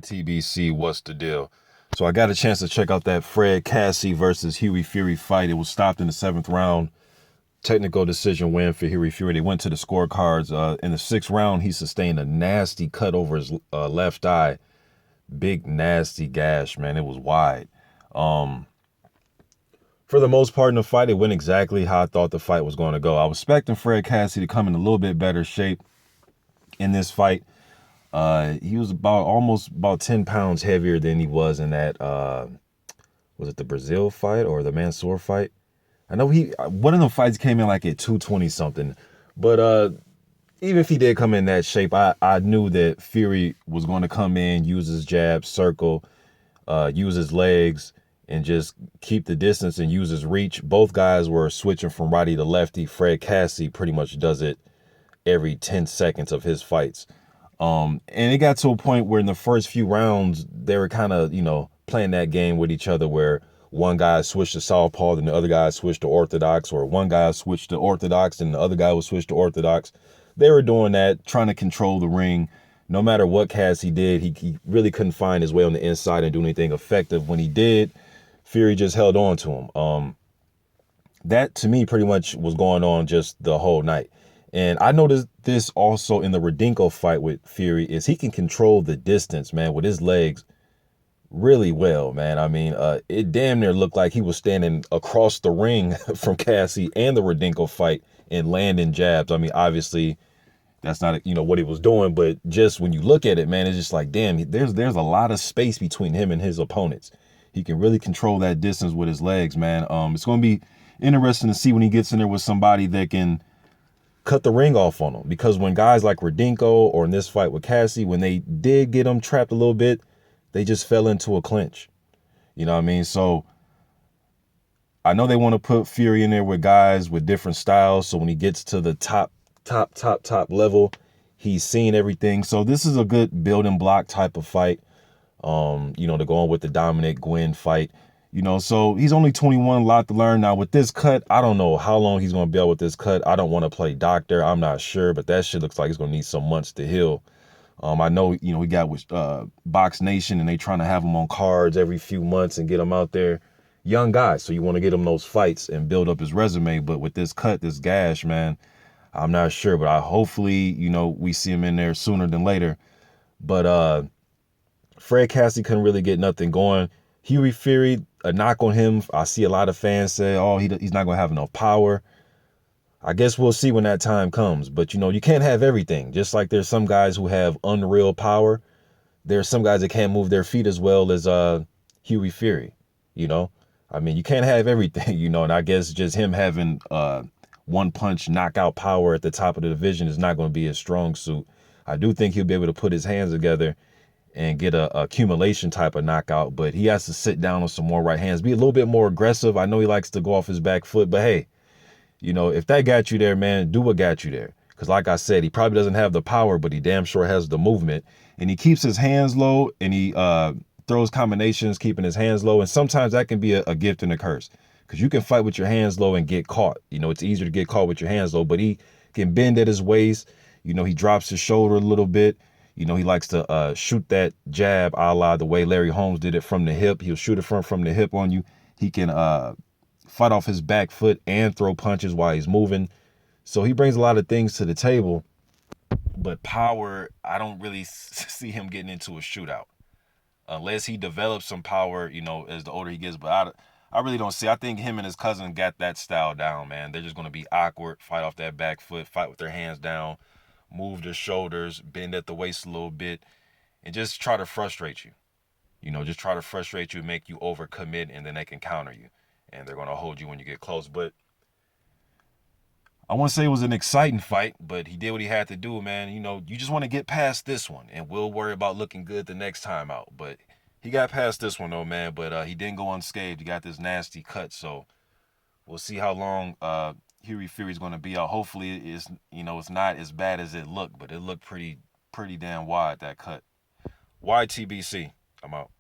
TBC, what's the deal? So I got a chance to check out that Kassi versus Hughie Fury fight. It was stopped in the 7th round. Technical decision win for Hughie Fury. They went to the scorecards. In the 6th round, he sustained a nasty cut over his left eye. Big, nasty gash, man. It was wide. For the most part in the fight, it went exactly how I thought the fight was going to go. I was expecting Kassi to come in a little bit better shape in this fight. He was almost about 10 pounds heavier than he was in that, was it the Brazil fight or the Mansour fight? I know one of the fights came in like at 220 something, but even if he did come in that shape, I knew that Fury was going to come in, use his jab, circle, use his legs, and just keep the distance and use his reach. Both guys were switching from righty to lefty. Kassi pretty much does it every 10 seconds of his fights. And it got to a point where in the first few rounds, they were kind of, playing that game with each other where one guy switched to southpaw, then the other guy switched to orthodox, or one guy switched to orthodox and the other guy would switch to orthodox. They were doing that, trying to control the ring. No matter what Kassi did, he really couldn't find his way on the inside and do anything effective. When he did, Fury just held on to him. That, to me, pretty much was going on just the whole night. And I noticed this also in the Rodinko fight with Fury is he can control the distance, man, with his legs really well, man. I mean, it damn near looked like he was standing across the ring from Kassi and the Rodinko fight and landing jabs. I mean, obviously, that's not, what he was doing, but just when you look at it, man, it's just like, damn, there's a lot of space between him and his opponents. He can really control that distance with his legs, man. It's going to be interesting to see when he gets in there with somebody that can cut the ring off on him, because when guys like Rodinko or in this fight with Kassi, when they did get him trapped a little bit, they just fell into a clinch. You know what I mean? So I know they want to put Fury in there with guys with different styles. So when he gets to the top level, he's seen everything. So this is a good building block type of fight. To go on with the Dominic Gwynn fight. So he's only 21, a lot to learn. Now with this cut, I don't know how long he's going to be out with this cut. I don't want to play doctor. I'm not sure, but that shit looks like it's going to need some months to heal. I know, he got with Box Nation and they trying to have him on cards every few months and get him out there. Young guy, so you want to get him those fights and build up his resume. But with this cut, this gash, man, I'm not sure. But hopefully, we see him in there sooner than later. But Kassi couldn't really get nothing going. Hughie Fury, a knock on him. I see a lot of fans say, oh, he's not going to have enough power. I guess we'll see when that time comes. But, you can't have everything. Just like there's some guys who have unreal power, there's some guys that can't move their feet as well as Hughie Fury, I mean, you can't have everything, and I guess just him having one-punch knockout power at the top of the division is not going to be his strong suit. I do think he'll be able to put his hands together and get a accumulation type of knockout, but he has to sit down on some more right hands, be a little bit more aggressive. I know he likes to go off his back foot, but hey, if that got you there, man, do what got you there. Because like I said, he probably doesn't have the power, but he damn sure has the movement. And he keeps his hands low, and he throws combinations, keeping his hands low. And sometimes that can be a gift and a curse. Because you can fight with your hands low and get caught. It's easier to get caught with your hands low, but he can bend at his waist. He drops his shoulder a little bit. He likes to shoot that jab a la the way Larry Holmes did it from the hip. He'll shoot it from the hip on you. He can fight off his back foot and throw punches while he's moving. So he brings a lot of things to the table. But power, I don't really see him getting into a shootout. Unless he develops some power, as the older he gets. But I really don't see. I think him and his cousin got that style down, man. They're just going to be awkward, fight off that back foot, fight with their hands down, move their shoulders, bend at the waist a little bit, and just try to frustrate you. Just try to frustrate you, make you overcommit, and then they can counter you. And they're going to hold you when you get close. But I want to say it was an exciting fight, but he did what he had to do, man. You just want to get past this one, and we'll worry about looking good the next time out. But he got past this one, though, man. But he didn't go unscathed. He got this nasty cut, so we'll see how long Hughie Fury's going to be out. Hopefully, it's not as bad as it looked, but it looked pretty damn wide, that cut. YTBC. I'm out.